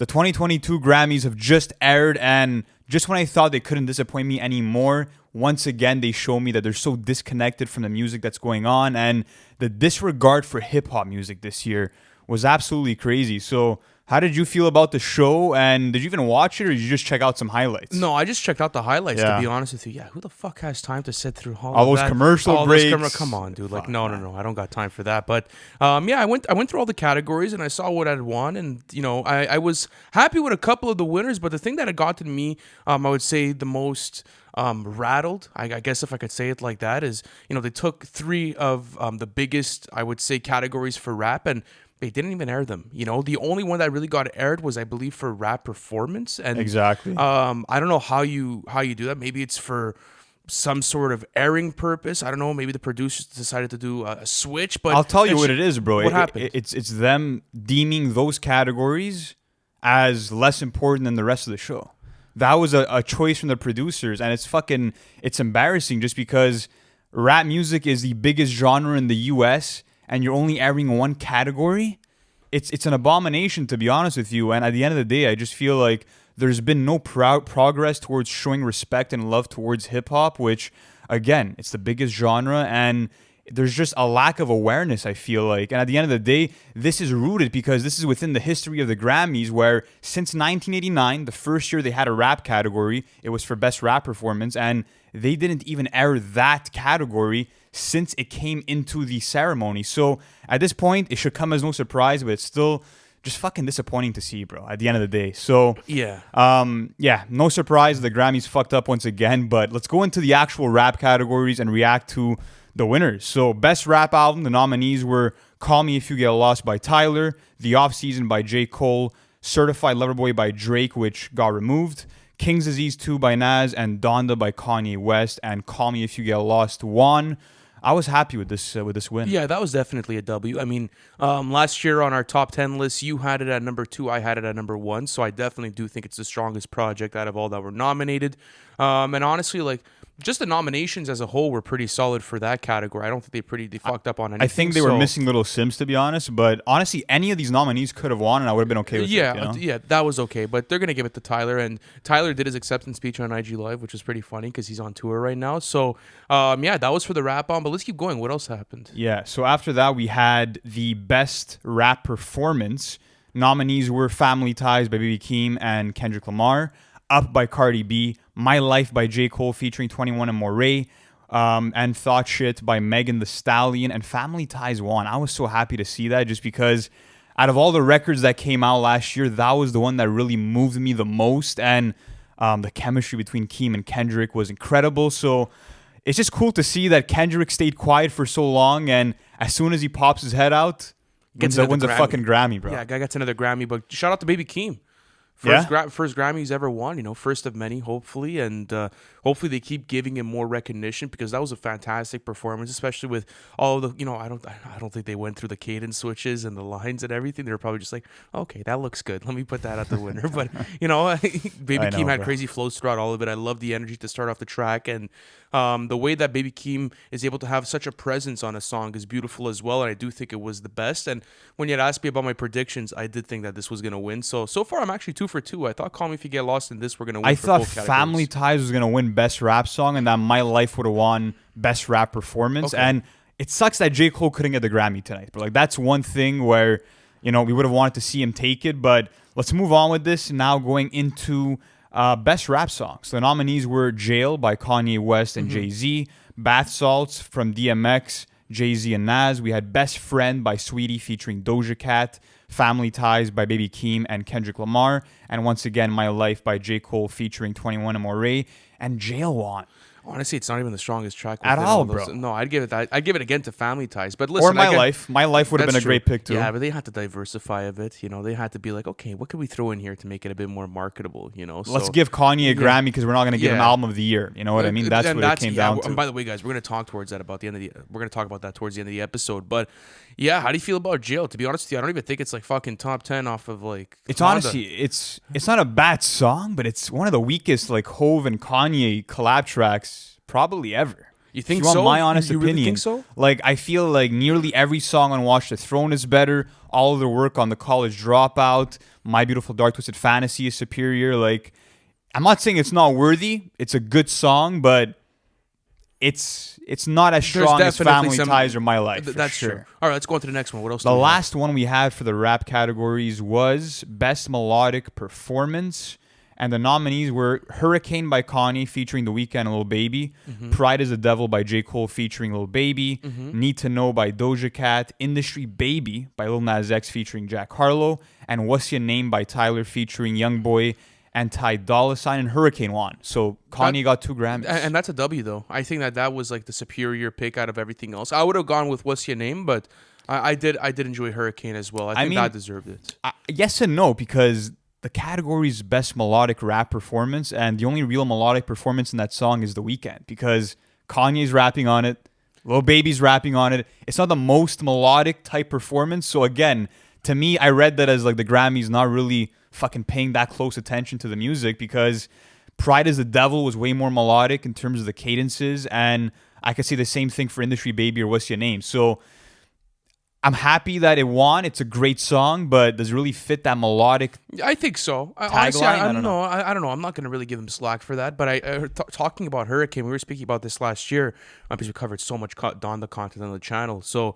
The 2022 Grammys have just aired, and just when I thought they couldn't disappoint me anymore, once again they show me that they're so disconnected from the music that's going on, and the disregard for hip-hop music this year was absolutely crazy. So how did you feel about the show, and did you even watch it, or did you just check out some highlights? No, I just checked out the highlights, to be honest with you. Yeah, who the fuck has time to sit through all those commercial breaks? Come on, dude. Like, no, I don't got time for that. But yeah, I went through all the categories, and I saw what I'd won, and I was happy with a couple of the winners. But the thing that had gotten me, I would say the most rattled, I guess if I could say it like that, is they took three of the biggest, I would say, categories for rap, and they didn't even air them. The only one that really got aired was, I believe, for rap performance. And exactly. I don't know how you do that. Maybe it's for some sort of airing purpose. I don't know. Maybe the producers decided to do a switch. But I'll tell you what it is, bro. What happened? It's them deeming those categories as less important than the rest of the show. That was a choice from the producers, and it's embarrassing just because rap music is the biggest genre in the U.S., and you're only airing one category. It's an abomination, to be honest with you. And at the end of the day, I just feel like there's been no progress towards showing respect and love towards hip-hop, which, again, it's the biggest genre, and there's just a lack of awareness, I feel like. And at the end of the day, this is rooted because this is within the history of the Grammys, where since 1989, the first year they had a rap category, it was for Best Rap Performance, and they didn't even air that category since it came into the ceremony. So at this point, it should come as no surprise, but it's still just fucking disappointing to see, bro, at the end of the day. So yeah, no surprise, the Grammys fucked up once again, but let's go into the actual rap categories and react to the winners. So Best Rap Album, the nominees were Call Me If You Get Lost by Tyler, The Off Season by J. Cole, Certified Lover Boy by Drake, which got removed, King's Disease 2 by Nas, and Donda by Kanye West, and Call Me If You Get Lost won. I was happy with this win. Yeah, that was definitely a W. I mean, last year on our top 10 list, you had it at number 2, I had it at number 1, so I definitely do think it's the strongest project out of all that were nominated. And honestly, like, just the nominations as a whole were pretty solid for that category. I don't think they fucked up on anything. I think they were missing little Sims, to be honest. But honestly, any of these nominees could have won, and I would have been okay with it. Yeah, that was okay. But they're gonna give it to Tyler, and Tyler did his acceptance speech on IG Live, which is pretty funny because he's on tour right now. So, yeah, that was for the rap on. But let's keep going. What else happened? Yeah. So after that, we had the Best Rap Performance. Nominees were Family Ties by Baby Keem and Kendrick Lamar, Up by Cardi B, My Life by J. Cole featuring 21 and Moray, and Thought Shit by Megan Thee Stallion, and Family Ties won. I was so happy to see that just because out of all the records that came out last year, that was the one that really moved me the most, and the chemistry between Keem and Kendrick was incredible. So it's just cool to see that Kendrick stayed quiet for so long, and as soon as he pops his head out, wins a fucking Grammy, bro. Yeah, guy gets another Grammy, but shout out to Baby Keem. First Grammy he's ever won, first of many, hopefully, and hopefully they keep giving him more recognition because that was a fantastic performance, especially with all the, I don't think they went through the cadence switches and the lines and everything. They were probably just like, okay, that looks good. Let me put that at the winner. But Baby Keem had crazy flows throughout all of it. I love the energy to start off the track, and the way that Baby Keem is able to have such a presence on a song is beautiful as well, and I do think it was the best. And when you had asked me about my predictions, I did think that this was going to win. So far, I'm actually 2 for 2. I thought Call Me If You Get Lost and this were going to win. I thought Family Ties was going to win Best Rap Song, and that My Life would have won Best Rap Performance. Okay. And it sucks that J. Cole couldn't get the Grammy tonight. But that's one thing where, we would have wanted to see him take it. But let's move on with this. Now going into Best Rap Songs. So the nominees were Jail by Kanye West and Jay-Z, Bath Salts from DMX, Jay-Z and Nas. We had Best Friend by Sweetie featuring Doja Cat, Family Ties by Baby Keem and Kendrick Lamar, and once again, My Life by J. Cole featuring 21 and Moray, and Jail won. Honestly, it's not even the strongest track at all, bro. No, I'd give it that. I'd give it again to Family Ties. But listen, or My Life. My Life would have been a great pick too. Yeah, but they had to diversify a bit. They had to be like, okay, what can we throw in here to make it a bit more marketable? So, let's give Kanye a Grammy because we're not going to give him Album of the Year. You know what I mean? That's what it came down to. And by the way, guys, we're going to talk towards that we're going to talk about that towards the end of the episode. But yeah, how do you feel about Jail? To be honest with you, I don't even think it's like fucking top 10 off of like. It's honestly, it's not a bad song, but it's one of the weakest like Hove and Kanye collab tracks probably ever. You If think you want so? my honest You opinion, really think so? like I feel like nearly every song on Watch the Throne is better. All of their work on The College Dropout, My Beautiful Dark Twisted Fantasy is superior. Like, I'm not saying it's not worthy. It's a good song, but it's not as There's strong as definitely Family some. Ties or My Life. For That's sure. true. All right, let's go on to the next one. What else? The do we have? last one we had for the rap categories was Best Melodic Performance. And the nominees were Hurricane by Kanye featuring The Weeknd and Lil Baby, Pride is the Devil by J. Cole featuring Lil Baby, Need to Know by Doja Cat, Industry Baby by Lil Nas X featuring Jack Harlow, and What's Your Name by Tyler featuring Youngboy and Ty Dolla $ign, and Hurricane won. So Kanye got 2 Grammys. And that's a W though. I think that was like the superior pick out of everything else. I would have gone with What's Your Name, but I did enjoy Hurricane as well. I think that deserved it. Yes and no, because the category's best melodic rap performance, and the only real melodic performance in that song is The Weeknd, because Kanye's rapping on it, Lil Baby's rapping on it. It's not the most melodic type performance. So again, to me, I read that as like the Grammys not really fucking paying that close attention to the music, because Pride is the Devil was way more melodic in terms of the cadences, and I could say the same thing for Industry Baby or What's Your Name. So I'm happy that it won. It's a great song, but does it really fit that melodic? I think so. Honestly, I don't know. I don't know. I'm not going to really give him slack for that. But talking about Hurricane, we were speaking about this last year because we covered so much Donda content on the channel. So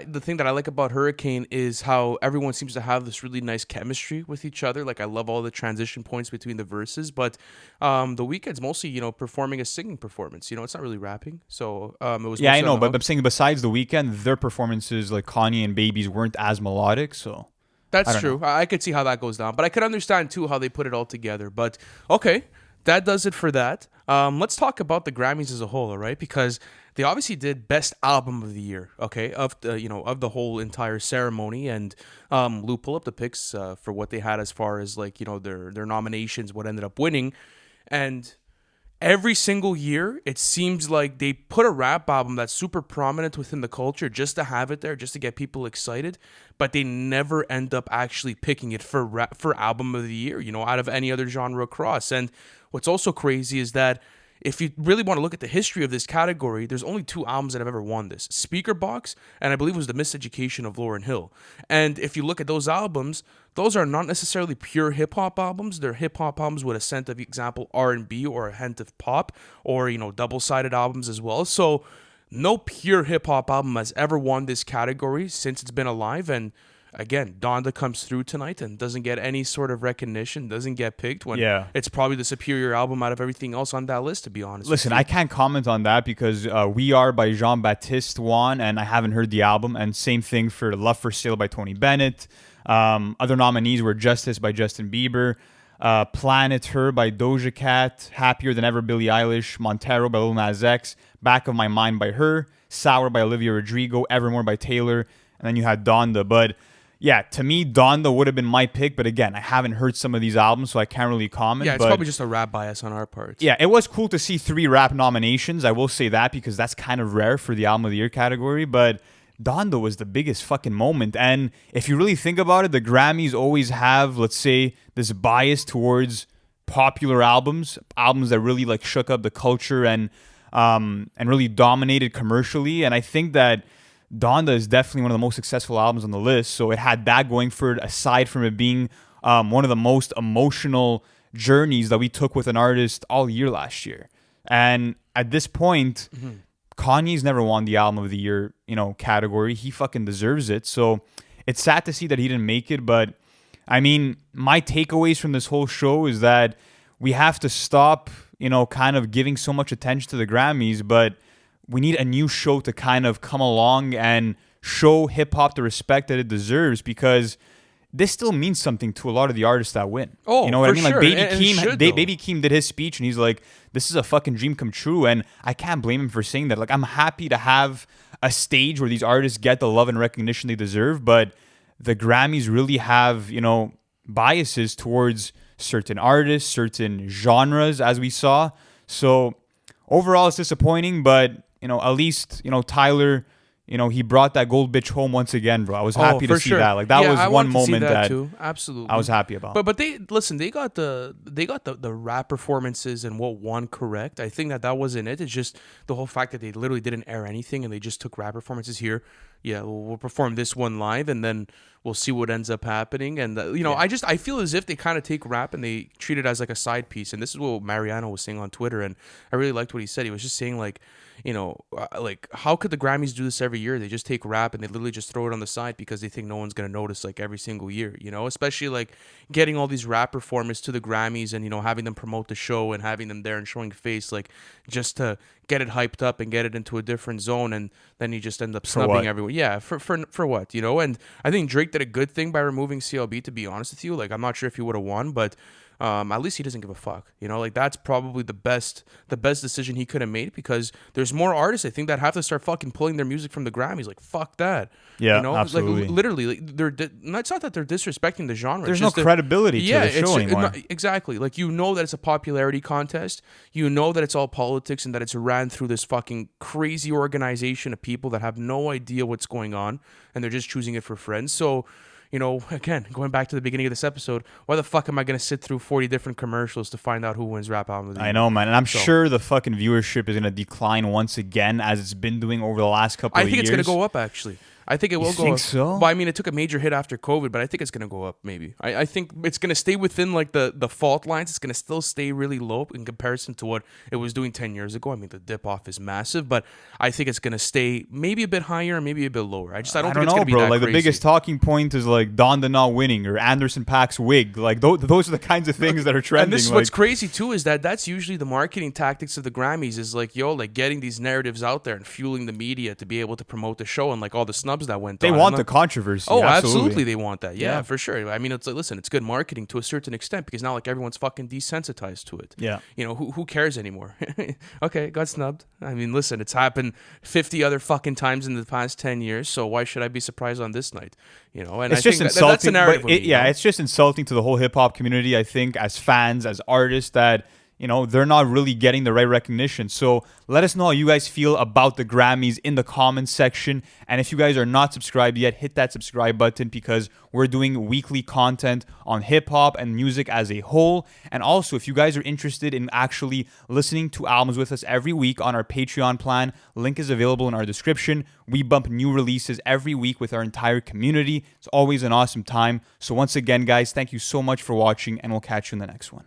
the thing that I like about Hurricane is how everyone seems to have this really nice chemistry with each other. Like, I love all the transition points between the verses, but The Weeknd's mostly, performing a singing performance. It's not really rapping. So it was. Yeah, I know, but I'm saying besides The Weeknd, their performances, like Kanye and Baby's, weren't as melodic. So that's true. I could see how that goes down, but I could understand too how they put it all together. But okay, that does it for that. Let's talk about the Grammys as a whole, all right? Because they obviously did Best Album of the Year, okay, of the whole entire ceremony. And Lou, pull up the picks for what they had as far as their nominations, what ended up winning, and every single year it seems like they put a rap album that's super prominent within the culture just to have it there, just to get people excited, but they never end up actually picking it for album of the year, out of any other genre across. And what's also crazy is that if you really want to look at the history of this category, there's only 2 albums that have ever won this. Speaker Box, and I believe it was The Miseducation of Lauryn Hill. And if you look at those albums, those are not necessarily pure hip-hop albums. They're hip-hop albums with a scent of, example, R&B or a hint of pop, or, double-sided albums as well. So no pure hip-hop album has ever won this category since it's been alive. And again, Donda comes through tonight and doesn't get any sort of recognition, doesn't get picked when it's probably the superior album out of everything else on that list, to be honest. Listen, I can't comment on that because We Are by Jean-Baptiste won, and I haven't heard the album. And same thing for Love for Sale by Tony Bennett. Other nominees were Justice by Justin Bieber, Planet Her by Doja Cat, Happier Than Ever Billie Eilish, Montero by Lil Nas X, Back of My Mind by Her, Sour by Olivia Rodrigo, Evermore by Taylor, and then you had Donda. But yeah, to me, Donda would have been my pick, but again, I haven't heard some of these albums, so I can't really comment. Yeah, it's probably just a rap bias on our part. Yeah, it was cool to see 3 rap nominations. I will say that because that's kind of rare for the Album of the Year category, but Donda was the biggest fucking moment. And if you really think about it, the Grammys always have, let's say, this bias towards popular albums that really like shook up the culture and really dominated commercially. And I think that Donda is definitely one of the most successful albums on the list. So it had that going for it, aside from it being one of the most emotional journeys that we took with an artist all year last year. And at this point, Kanye's never won the Album of the Year, category. He fucking deserves it. So it's sad to see that he didn't make it. But I mean, my takeaways from this whole show is that we have to stop, kind of giving so much attention to the Grammys, but we need a new show to kind of come along and show hip-hop the respect that it deserves, because this still means something to a lot of the artists that win. Oh, you know what I mean? sure. Like Baby Keem did his speech and he's like, this is a fucking dream come true. And I can't blame him for saying that. Like, I'm happy to have a stage where these artists get the love and recognition they deserve, but the Grammys really have, biases towards certain artists, certain genres, as we saw. So overall, it's disappointing, but at least, Tyler, he brought that gold bitch home once again, bro. I was happy to for see sure. that. Like that Yeah, was I one wanted to see moment that too. Absolutely. I was happy about. But they got the rap performances and what won correct. I think that wasn't it. It's just the whole fact that they literally didn't air anything and they just took rap performances here. Yeah, we'll perform this one live and then we'll see what ends up happening. And I feel as if they kind of take rap and they treat it as like a side piece. And this is what Mariano was saying on Twitter, and I really liked what he said. He was just saying like, like how could the Grammys do this every year? They just take rap and they literally just throw it on the side because they think no one's gonna notice like every single year, especially like getting all these rap performers to the Grammys and having them promote the show and having them there and showing face like just to get it hyped up and get it into a different zone, and then you just end up snubbing everyone. Yeah, for what, And I think Drake did a good thing by removing CLB, to be honest with you. Like I'm not sure if he would have won, but at least he doesn't give a fuck. Like that's probably the best decision he could have made, because there's more artists I think that have to start fucking pulling their music from the Grammys. Like fuck that. Yeah, absolutely. Like literally, like, it's not that they're disrespecting the genre. There's no credibility to the show anymore. Exactly. Like that it's a popularity contest. That it's all politics and that it's ran through this fucking crazy organization of people that have no idea what's going on and they're just choosing it for friends. So. Again, going back to the beginning of this episode, why the fuck am I going to sit through 40 different commercials to find out who wins Rap Album of the Year? I know, man. And I'm sure the fucking viewership is going to decline once again, as it's been doing over the last couple of years. I think it's going to go up, actually. I think it will go up. You think so? Well, I mean, it took a major hit after COVID, but I think it's going to go up, maybe. I think it's going to stay within, like, the fault lines. It's going to still stay really low in comparison to what it was doing 10 years ago. I mean, the dip-off is massive, but I think it's going to stay maybe a bit higher or maybe a bit lower. I don't think it's going to be bro. that Like, crazy. The biggest talking point is, like, Donda not winning or Anderson Paak's wig. Like, those are the kinds of things that are trending. And this is what's crazy, too, is that's usually the marketing tactics of the Grammys is, like, getting these narratives out there and fueling the media to be able to promote the show and, like, all the snubs that went on. They want the controversy. Oh, absolutely they want that. Yeah, for sure. I mean, it's like, listen, it's good marketing to a certain extent because now like everyone's fucking desensitized to it. Yeah. Who cares anymore? Okay, got snubbed. I mean, listen, it's happened 50 other fucking times in the past 10 years, so why should I be surprised on this night? And it's I just think insulting. that's the narrative. It's just insulting to the whole hip hop community, I think, as fans, as artists, that they're not really getting the right recognition. So let us know how you guys feel about the Grammys in the comments section. And if you guys are not subscribed yet, hit that subscribe button, because we're doing weekly content on hip hop and music as a whole. And also, if you guys are interested in actually listening to albums with us every week on our Patreon plan, link is available in our description. We bump new releases every week with our entire community. It's always an awesome time. So once again, guys, thank you so much for watching, and we'll catch you in the next one.